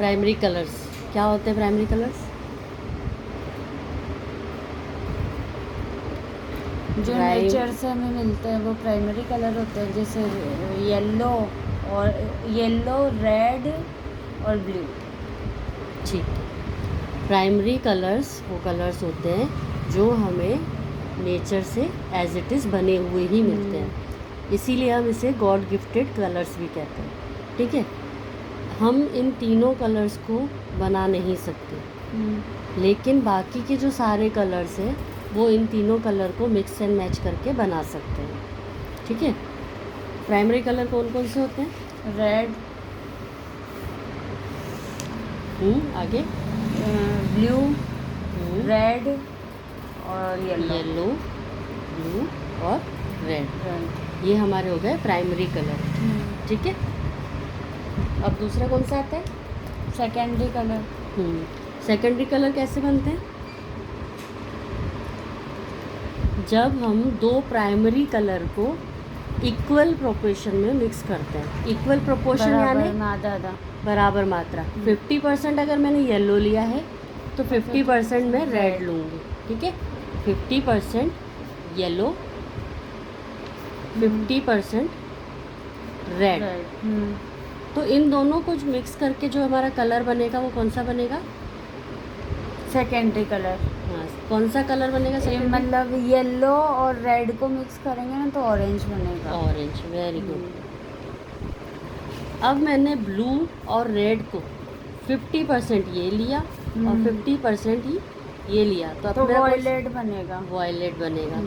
Primary colours क्या होते हैं? प्राइमरी कलर्स जो नेचर से हमें मिलते हैं वो प्राइमरी कलर होते हैं, जैसे येलो, रेड और ब्लू। ठीक है। प्राइमरी कलर्स वो कलर्स होते हैं जो हमें नेचर से एज इट इज़ बने हुए ही मिलते हैं, इसीलिए हम इसे गॉड गिफ्टेड कलर्स भी कहते हैं। ठीक है। हम इन तीनों कलर्स को बना नहीं सकते, लेकिन बाकी के जो सारे कलर्स हैं वो इन तीनों कलर को मिक्स एंड मैच करके बना सकते हैं। ठीक है। प्राइमरी कलर कौन कौन से होते हैं? रेड, आगे ब्लू, रेड और येलो, ब्लू और रेड, ये हमारे हो गए प्राइमरी कलर। ठीक है। अब दूसरा कौन सा आता है? Secondary colour. सेकेंडरी कलर कैसे बनते हैं? जब हम दो प्राइमरी कलर को इक्वल प्रोपोर्शन में मिक्स करते हैं। इक्वल प्रोपोर्शन यानी बराबर मात्रा। 50% अगर मैंने येलो लिया है तो 50% मैं रेड लूँगी। ठीक है। 50% येलो, 50% रेड। तो इन दोनों को मिक्स करके जो हमारा कलर बनेगा वो कौन सा बनेगा? Secondary colour. हाँ, कौन सा कलर बनेगा? मतलब येलो और रेड को मिक्स करेंगे ना तो ऑरेंज बनेगा। Orange, very good. अब मैंने ब्लू और रेड को 50% ये लिया और 50% ही ये लिया, तो वॉयलेट बनेगा। वॉयलेट बनेगा।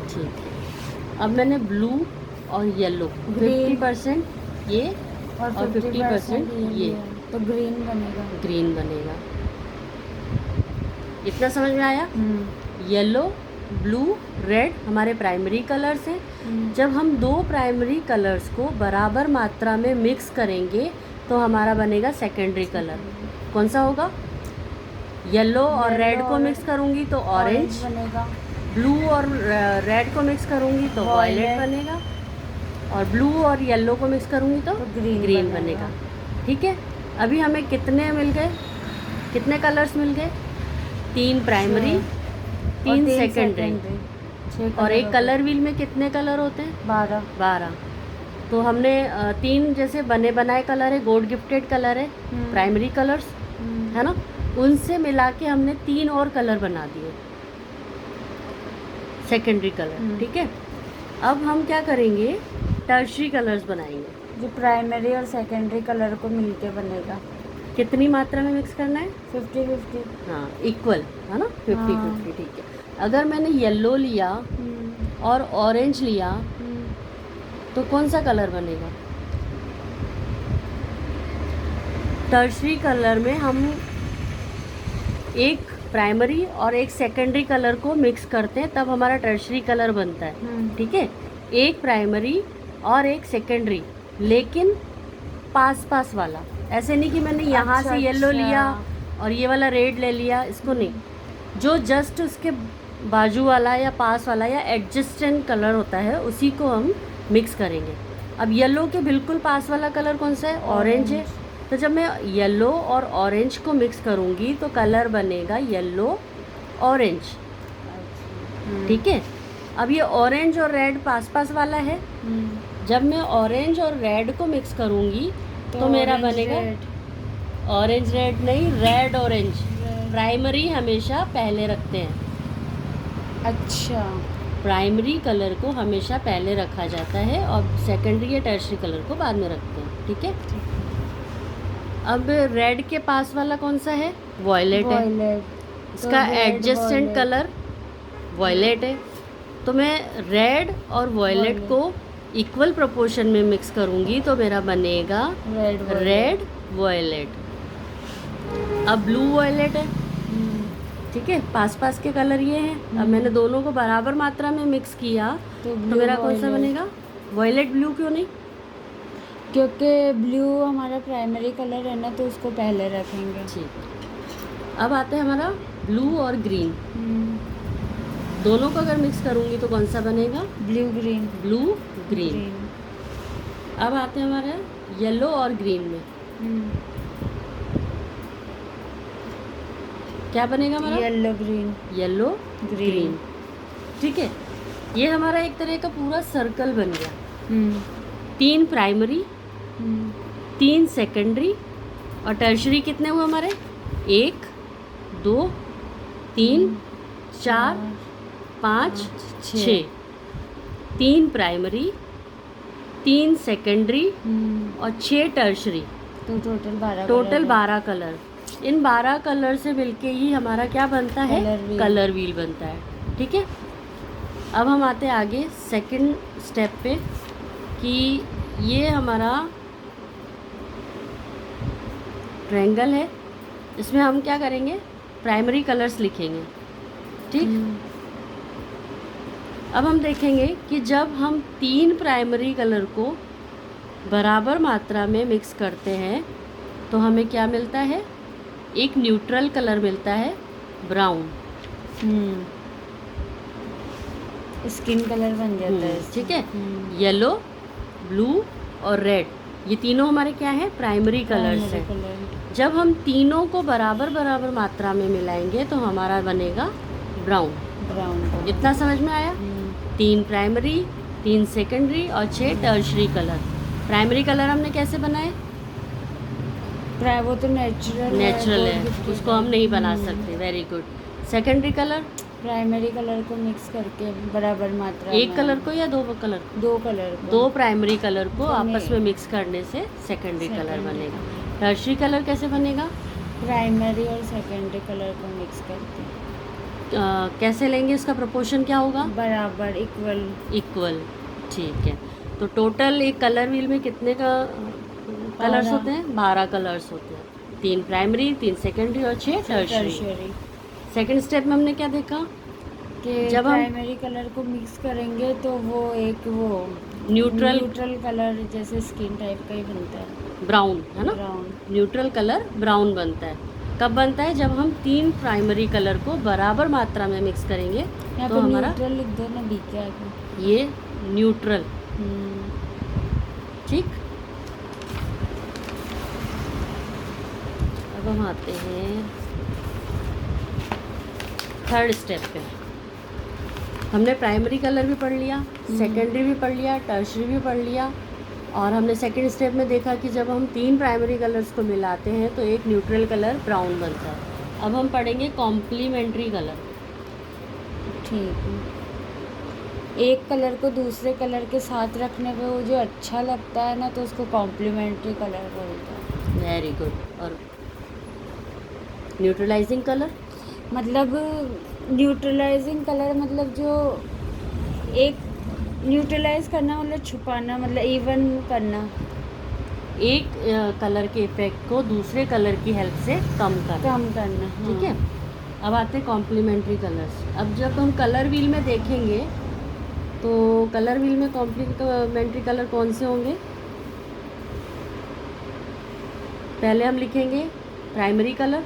ठीक है। अब मैंने ब्लू और येलो 50% ये और 50% ये, तो ग्रीन बनेगा। ग्रीन बनेगा। इतना समझ में आया? येलो, ब्लू, रेड हमारे प्राइमरी कलर्स हैं। जब हम दो प्राइमरी कलर्स को बराबर मात्रा में मिक्स करेंगे तो हमारा बनेगा सेकेंडरी कलर। कौन सा होगा? येलो और रेड को मिक्स करूंगी तो ऑरेंज बनेगा। ब्लू और रेड को मिक्स करूंगी तो वॉयलेट बनेगा, और ब्लू और येलो को मिक्स करूंगी तो ग्रीन बनेगा। ठीक है। अभी हमें कितने मिल गए? कितने कलर्स मिल गए? 3 प्राइमरी, 3 सेकेंडरी, और एक कलर व्हील में कितने कलर होते हैं? 12। तो हमने 3 जैसे बने बनाए कलर है, गॉड गिफ्टेड कलर है, प्राइमरी कलर्स है ना, उनसे मिला के हमने 3 और कलर बना दिए सेकेंडरी कलर। ठीक है। अब हम क्या करेंगे? टर्शरी कलर्स बनाएंगे जो प्राइमरी और सेकेंडरी कलर को मिलके बनेगा। कितनी मात्रा में मिक्स करना है? 50-50। हाँ, इक्वल है ना, 50-50। ठीक है। अगर मैंने येलो लिया और ऑरेंज लिया तो कौन सा कलर बनेगा? टर्शरी कलर में हम एक प्राइमरी और एक सेकेंडरी कलर को मिक्स करते हैं, तब हमारा टर्शरी कलर बनता है। ठीक है। एक प्राइमरी और एक सेकेंडरी, लेकिन पास पास वाला। ऐसे नहीं कि मैंने यहाँ से येलो लिया और ये वाला रेड ले लिया, इसको नहीं। जो जस्ट उसके बाजू वाला या पास वाला या एडजस्टेंट कलर होता है उसी को हम मिक्स करेंगे। अब येलो के बिल्कुल पास वाला कलर कौन सा है? ऑरेंज है। तो जब मैं येलो और ऑरेंज को मिक्स करूँगी तो कलर बनेगा येलो ऑरेंज। ठीक है। अब ये ऑरेंज और रेड पास पास वाला है। जब मैं ऑरेंज और रेड को मिक्स करूँगी तो मेरा बनेगा ऑरेंज रेड नहीं, रेड ऑरेंज। प्राइमरी हमेशा पहले रखते हैं। अच्छा। प्राइमरी कलर को हमेशा पहले रखा जाता है और सेकेंडरी या टर्शरी कलर को बाद में रखते हैं। ठीक है। अब रेड के पास वाला कौन सा है? वॉयलेट है। इसका एडजस्टेंट कलर वॉयलेट है। तो मैं रेड और वॉयलेट को इक्वल प्रोपोर्शन में मिक्स करूँगी तो मेरा बनेगा रेड वॉयलेट। अब ब्लू वॉयलेट है। ठीक है। पास पास के कलर ये हैं। अब मैंने दोनों को बराबर मात्रा में मिक्स किया तो मेरा कौन सा बनेगा? Violet blue. क्यों नहीं? क्योंकि ब्लू हमारा प्राइमरी कलर है ना, तो उसको पहले रखेंगे। ठीक। अब आता है हमारा ब्लू और ग्रीन। दोनों को अगर मिक्स करूँगी तो कौन सा बनेगा? Blue green. Blue green. अब आते हैं हमारे येलो और ग्रीन में। क्या बनेगा हमारा? Yellow green. Yellow green. ठीक है, ये हमारा एक तरह का पूरा सर्कल बन गया। 3 प्राइमरी, 3 सेकेंडरी और टर्शरी कितने हुए हमारे? 1 2 3 4 5 6। 3 प्राइमरी, 3 सेकेंडरी और 6 टर्शरी, तो टोटल 12 कलर। इन 12 कलर से मिलके ही हमारा क्या बनता है? कलर व्हील बनता है। ठीक है, अब हम आते हैं आगे सेकंड स्टेप पे कि ये हमारा ट्रायंगल है, इसमें हम क्या करेंगे? प्राइमरी कलर्स लिखेंगे। ठीक, अब हम देखेंगे कि जब हम 3 प्राइमरी कलर को बराबर मात्रा में मिक्स करते हैं तो हमें क्या मिलता है? एक न्यूट्रल कलर मिलता है, ब्राउन। स्किन कलर बन जाता है। ठीक है, येलो, ब्लू और रेड, ये तीनों हमारे क्या है? प्राइमरी कलर्स हैं। जब हम तीनों को बराबर बराबर मात्रा में मिलाएंगे तो हमारा बनेगा ब्राउन। इतना समझ में आया? 3 प्राइमरी, 3 सेकेंडरी और 6 टर्शरी कलर। प्राइमरी कलर हमने कैसे बनाए? वो तो नेचुरल है, उसको हम नहीं बना सकते। Very good. Secondary colour? Primary colour को मिक्स करके बराबर मात्रा एक कलर को या 2 कलर को? 2 कलर को। 2 प्राइमरी कलर को आपस में मिक्स करने से सेकेंडरी कलर बनेगा। टर्शरी कलर कैसे बनेगा? प्राइमरी और सेकेंडरी कलर को मिक्स करके। कैसे लेंगे? इसका प्रोपोर्शन क्या होगा? बराबर, इक्वल। ठीक है, तो टोटल एक कलर व्हील में कितने कलर्स होते हैं? 12 कलर्स होते हैं। 3 प्राइमरी, 3 सेकेंडरी और 6 टर्शरी। सेकंड स्टेप में हमने क्या देखा कि जब प्राइमरी कलर को मिक्स करेंगे तो वो एक न्यूट्रल कलर जैसे स्किन टाइप का ही बनता है, ब्राउन, है ना? न्यूट्रल कलर ब्राउन बनता है। कब बनता है? जब हम 3 प्राइमरी कलर को बराबर मात्रा में मिक्स करेंगे तो हमारा न्यूट्रल लिख दो ना, डी के आगे। ये न्यूट्रल। ठीक, अब हम आते हैं थर्ड स्टेप पे। हमने प्राइमरी कलर भी पढ़ लिया, सेकेंडरी भी पढ़ लिया, टर्शरी भी पढ़ लिया, और हमने सेकेंड स्टेप में देखा कि जब हम 3 प्राइमरी कलर्स को मिलाते हैं तो एक न्यूट्रल कलर ब्राउन बनता है। अब हम पढ़ेंगे कॉम्प्लीमेंट्री कलर। ठीक है, एक कलर को दूसरे कलर के साथ रखने पे वो जो अच्छा लगता है ना, तो उसको कॉम्प्लीमेंट्री कलर बोलते हैं। Very good. और न्यूट्रलाइजिंग कलर? मतलब न्यूट्रलाइजिंग कलर मतलब जो एक न्यूट्रलाइज करना, मतलब छुपाना, मतलब इवन करना, एक कलर के इफेक्ट को दूसरे कलर की हेल्प से कम करना। ठीक है, अब आते हैं कॉम्प्लीमेंट्री कलर्स। अब जब हम कलर व्हील में देखेंगे तो कलर व्हील में कॉम्प्लीमेंट्री कलर कौन से होंगे? पहले हम लिखेंगे प्राइमरी कलर,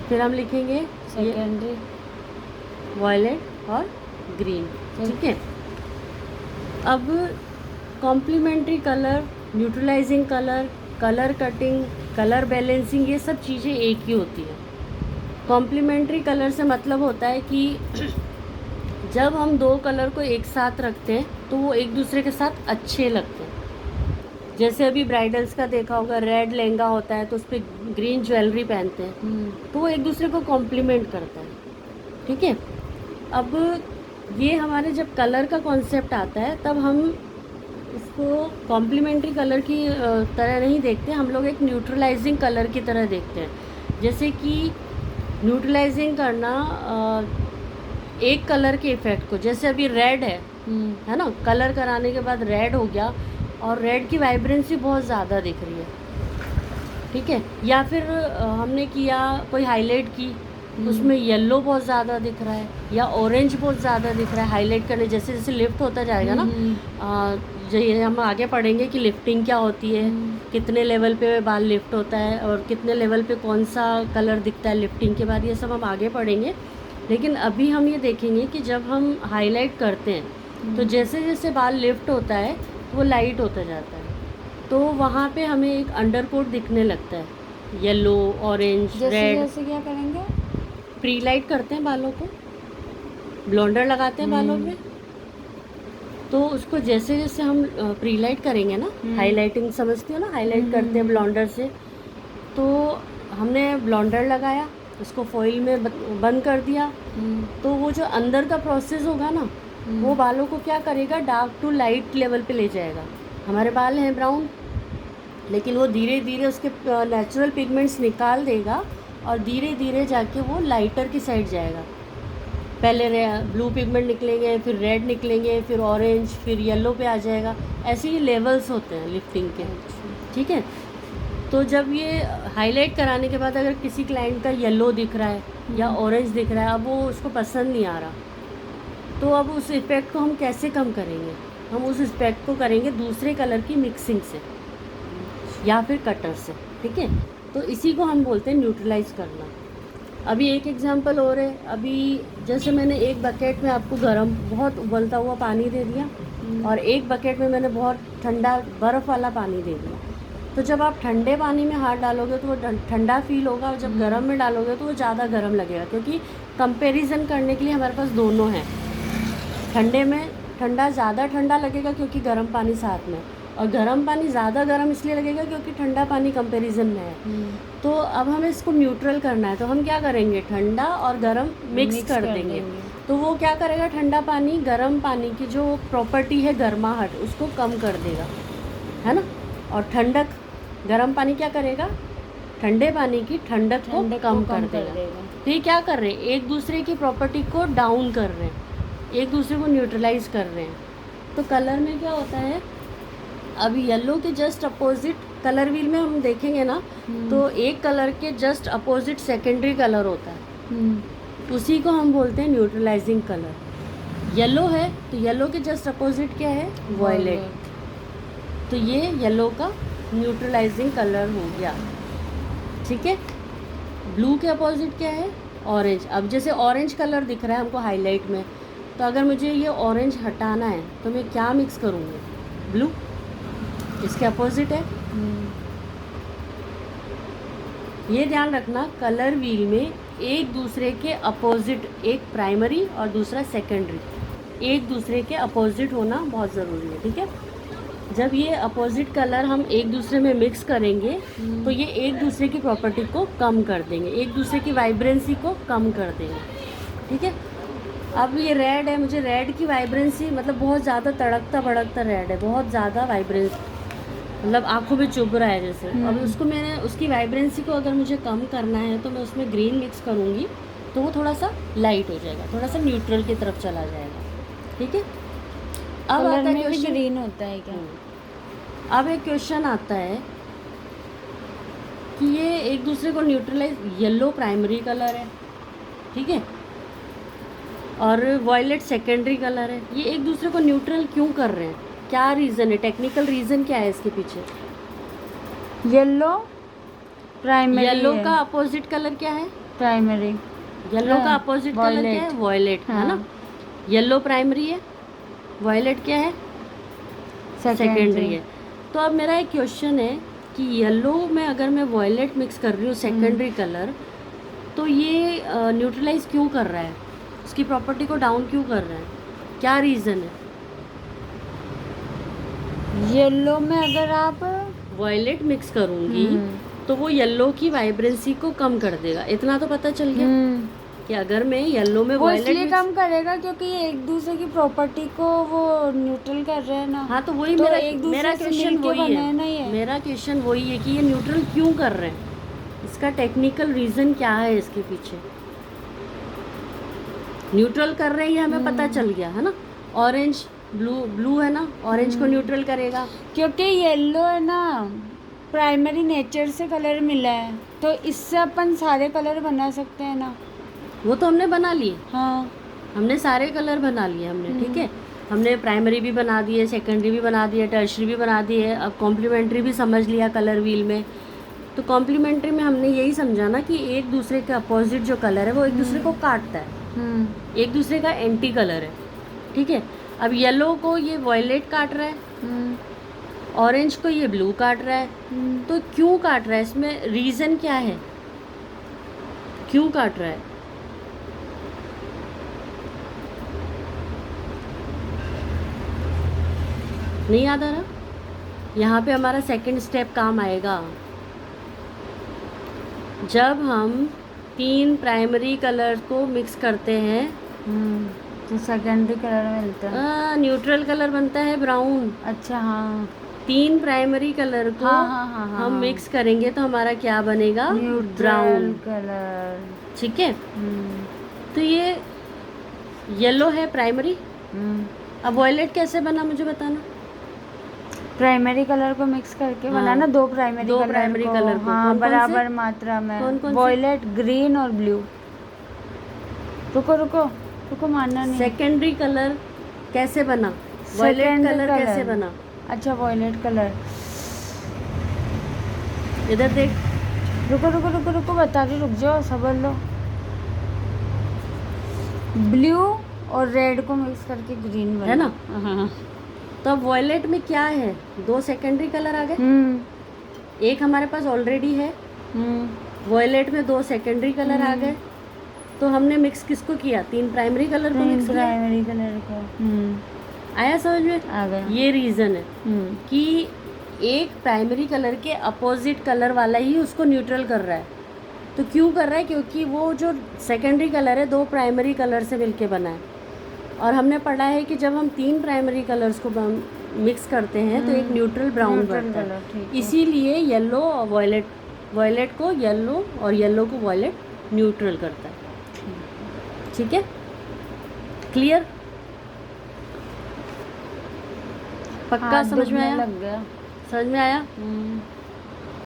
फिर हम लिखेंगे सेकेंडरी, वॉयलेट और ग्रीन। ठीक है, अब complementary colour, neutralising colour, colour cutting, colour balancing, ये सब चीज़ें एक ही होती है। कॉम्प्लीमेंट्री कलर से मतलब होता है कि जब हम 2 कलर को एक साथ रखते हैं तो वो एक दूसरे के साथ अच्छे लगते हैं। जैसे अभी ब्राइडल्स का देखा होगा, रेड लहंगा होता है तो उस पर ग्रीन ज्वेलरी पहनते हैं, तो वो एक दूसरे को कॉम्प्लीमेंट करता है। ठीक है, अब ये हमारे जब कलर का कॉन्सेप्ट आता है तब हम इसको कॉम्प्लीमेंट्री कलर की तरह नहीं देखते, हम लोग एक न्यूट्रलाइजिंग कलर की तरह देखते हैं। जैसे कि न्यूट्रलाइजिंग करना एक कलर के इफ़ेक्ट को, जैसे अभी रेड है ना, कलर कराने के बाद रेड हो गया और रेड की वाइब्रेंसी बहुत ज़्यादा दिख रही है। ठीक है, या फिर हमने किया कोई हाईलाइट की, उसमें येलो बहुत ज़्यादा दिख रहा है या ऑरेंज बहुत ज़्यादा दिख रहा है हाईलाइट करने, जैसे जैसे लिफ्ट होता जाएगा ना, ये हम आगे पढ़ेंगे कि लिफ्टिंग क्या होती है, कितने लेवल पे बाल लिफ्ट होता है और कितने लेवल पे कौन सा कलर दिखता है लिफ्टिंग के बाद, ये सब हम आगे पढ़ेंगे। लेकिन अभी हम ये देखेंगे कि जब हम हाईलाइट करते हैं तो जैसे जैसे बाल लिफ्ट होता है वो लाइट होता जाता है, तो वहाँ पे हमें एक अंडर कोट दिखने लगता है, येलो, ऑरेंज, जैसे रेड। जैसे क्या करेंगे? प्री लाइट करते हैं बालों को, ब्लॉन्डर लगाते हैं बालों में, तो उसको जैसे जैसे हम प्री लाइट करेंगे ना, हाईलाइटिंग समझती हो ना, हाईलाइट करते हैं ब्लॉन्डर से। तो हमने ब्लॉन्डर लगाया, उसको फॉइल में बंद कर दिया, तो वो जो अंदर का प्रोसेस होगा ना, वो बालों को क्या करेगा, डार्क टू लाइट लेवल पे ले जाएगा। हमारे बाल हैं ब्राउन, लेकिन वो धीरे धीरे उसके नेचुरल पिगमेंट्स निकाल देगा और धीरे धीरे जाके वो लाइटर की साइड जाएगा। पहले ब्लू पिगमेंट निकलेंगे, फिर रेड निकलेंगे, फिर ऑरेंज, फिर येलो पे आ जाएगा। ऐसे ही लेवल्स होते हैं लिफ्टिंग के, ठीक है। तो जब ये हाईलाइट कराने के बाद अगर किसी क्लाइंट का येलो दिख रहा है या ऑरेंज दिख रहा है, अब वो उसको पसंद नहीं आ रहा, तो अब उस इफ़ेक्ट को हम कैसे कम करेंगे? हम उस इफ़ेक्ट को करेंगे दूसरे कलर की मिक्सिंग से या फिर कटर से, ठीक है। तो इसी को हम बोलते हैं न्यूट्रलाइज करना। अभी एक एग्जांपल और है। अभी जैसे मैंने एक बकेट में आपको गरम बहुत उबलता हुआ पानी दे दिया और एक बकेट में मैंने बहुत ठंडा बर्फ़ वाला पानी दे दिया। तो जब आप ठंडे पानी में हाथ डालोगे तो वो ठंडा फील होगा, और जब गर्म में डालोगे तो वो ज़्यादा गर्म लगेगा, क्योंकि कंपैरिजन करने के लिए हमारे पास दोनों हैं। ठंडे में ठंडा ज़्यादा ठंडा लगेगा क्योंकि गर्म पानी साथ में, और गर्म पानी ज़्यादा गर्म इसलिए लगेगा क्योंकि ठंडा पानी कंपैरिजन में है। तो अब हमें इसको न्यूट्रल करना है, तो हम क्या करेंगे, ठंडा और गर्म मिक्स कर देंगे। तो वो क्या करेगा, ठंडा पानी गर्म पानी की जो प्रॉपर्टी है गर्माहट, उसको कम कर देगा, है ना। और ठंडक, गर्म पानी क्या करेगा, ठंडे पानी की ठंडक को कम कर देगा। तो ये क्या कर रहे हैं, एक दूसरे की प्रॉपर्टी को डाउन कर रहे हैं, एक दूसरे को न्यूट्रलाइज कर रहे हैं। तो कलर में क्या होता है, अभी येलो के जस्ट अपोजिट कलर व्हील में हम देखेंगे ना, तो एक कलर के जस्ट अपोजिट सेकेंडरी कलर होता है, उसी को हम बोलते हैं न्यूट्रलाइजिंग कलर। येलो है तो येलो के जस्ट अपोजिट क्या है, वॉयलेट। तो ये येलो का न्यूट्रलाइजिंग कलर हो गया, ठीक है। ब्लू के अपोजिट क्या है, ऑरेंज। अब जैसे ऑरेंज कलर दिख रहा है हमको हाईलाइट में, तो अगर मुझे ये ऑरेंज हटाना है तो मैं क्या मिक्स करूँगी, ब्लू, इसके अपोजिट है। ये ध्यान रखना, कलर व्हील में एक दूसरे के अपोजिट, एक प्राइमरी और दूसरा सेकेंडरी, एक दूसरे के अपोजिट होना बहुत ज़रूरी है, ठीक है। जब ये अपोजिट कलर हम एक दूसरे में मिक्स करेंगे तो ये एक दूसरे की प्रॉपर्टी को कम कर देंगे, एक दूसरे की वाइब्रेंसी को कम कर देंगे, ठीक है। अब ये रेड है, मुझे रेड की वाइब्रेंसी मतलब बहुत ज़्यादा तड़कता भड़कता रेड है, बहुत ज़्यादा वाइब्रेंस, मतलब आंखों में चुभ रहा है जैसे। अब उसको मैंने, उसकी वाइब्रेंसी को अगर मुझे कम करना है तो मैं उसमें ग्रीन मिक्स करूँगी, तो वो थोड़ा सा लाइट हो जाएगा, थोड़ा सा न्यूट्रल की तरफ चला जाएगा, ठीक है। अब आता है क्वेश्चन, ग्रीन होता है क्या? अब एक क्वेश्चन आता है कि ये एक दूसरे को न्यूट्रलाइज, येलो प्राइमरी कलर है, ठीक है, और वॉयलेट सेकेंडरी कलर है, ये एक दूसरे को न्यूट्रल क्यों कर रहे हैं, क्या रीज़न है, टेक्निकल रीज़न क्या है इसके पीछे? येलो प्राइमरी, येलो का अपोजिट कलर क्या है, प्राइमरी। येलो का अपोजिट कलर क्या है, वॉयलेट, है ना। येलो प्राइमरी है, वॉयलेट क्या है, सेकेंडरी है। तो अब मेरा एक क्वेश्चन है कि येलो में अगर मैं वॉयलेट मिक्स कर रही हूँ सेकेंडरी कलर, तो ये न्यूट्रलाइज क्यों कर रहा है, उसकी प्रॉपर्टी को डाउन क्यों कर रहा है, क्या रीज़न है? येलो में अगर आप वॉयलेट मिक्स करूँगी तो वो येलो की वाइब्रेंसी को कम कर देगा, इतना तो पता चल गया कि अगर मैं येलो में वो वॉयलेट इसलिए कम करेगा क्योंकि ये एक दूसरे की प्रॉपर्टी को वो न्यूट्रल कर रहे हैं ना। हाँ, तो वही तो मेरा एक दूसरे मेरा से क्वेश्चन मिलके वही बने है, हैं ना ये। मेरा क्वेश्चन वही है कि ये न्यूट्रल क्यों कर रहे हैं, इसका टेक्निकल रीज़न क्या है इसके पीछे। न्यूट्रल कर रहे हैं ये हमें पता चल गया है ना, ऑरेंज ब्लू है ना, ऑरेंज को न्यूट्रल करेगा, क्योंकि येलो है ना प्राइमरी नेचर से कलर मिला है, तो इससे अपन सारे कलर बना सकते हैं ना। वो तो हमने बना लिए, हाँ, हमने सारे कलर बना लिए हमने, ठीक है। हमने प्राइमरी भी बना दिए, सेकेंडरी भी बना दिए, टर्शरी भी बना दिए, अब कॉम्प्लीमेंट्री भी समझ लिया कलर व्हील में। तो कॉम्प्लीमेंट्री में हमने यही समझा ना कि एक दूसरे के अपोजिट जो कलर है वो एक दूसरे को काटता है, एक दूसरे का एंटी कलर है, ठीक है। अब येलो को ये वॉयलेट काट रहा है, ऑरेंज को ये ब्लू काट रहा है, तो क्यों काट रहा है, इसमें रीज़न क्या है, क्यों काट रहा है? नहीं याद आ रहा? यहाँ पे हमारा सेकंड स्टेप काम आएगा। जब हम 3 प्राइमरी कलर को मिक्स करते हैं तो सेकेंडरी कलर मिलता है। न्यूट्रल कलर बनता है ब्राउन। अच्छा हाँ 3 प्राइमरी कलर को हाँ हम मिक्स करेंगे तो हमारा क्या बनेगा, ब्राउन कलर। ठीक है। तो ये येलो है प्राइमरी। अब वॉयलेट कैसे बना मुझे बताना। प्राइमरी कलर को मिक्स करके हाँ, बनाना, दो प्राइमरी कलर को हाँ कौन-कौन बराबर से? मात्रा में। कौन-कौन से? वॉयलेट, ग्रीन और ब्लू। रुको रुको रुको, मानना नहीं। सेकेंडरी कलर कैसे बना, वॉयलेट Secondary कलर कैसे colour। बना, अच्छा वॉयलेट कलर, इधर देख। रुको रुको रुको रुको बता रही, रुक जाओ सबर लो। ब्लू और रेड को मिक्स करके ग्रीन बना है ना? हाँ। तो अब वॉयलेट में क्या है, 2 सेकेंडरी कलर आ गए, एक हमारे पास ऑलरेडी है। वॉयलेट में 2 सेकेंडरी कलर आ गए, तो हमने मिक्स किसको किया, 3 प्राइमरी कलर को मिक्स किया। प्राइमरी कलर को आया समझ में? आ गया। ये रीज़न है कि एक प्राइमरी कलर के अपोजिट कलर वाला ही उसको न्यूट्रल कर रहा है। तो क्यों कर रहा है, क्योंकि वो जो सेकेंडरी कलर है 2 प्राइमरी कलर से मिलके बना है। और हमने पढ़ा है कि जब हम 3 प्राइमरी कलर्स को मिक्स करते हैं तो एक न्यूट्रल ब्राउन बनता है। इसीलिए येलो और वॉयलेट को येलो और येलो को वॉयलेट न्यूट्रल करता है। ठीक है, क्लियर, पक्का समझ में आया? लग गया। समझ में आया?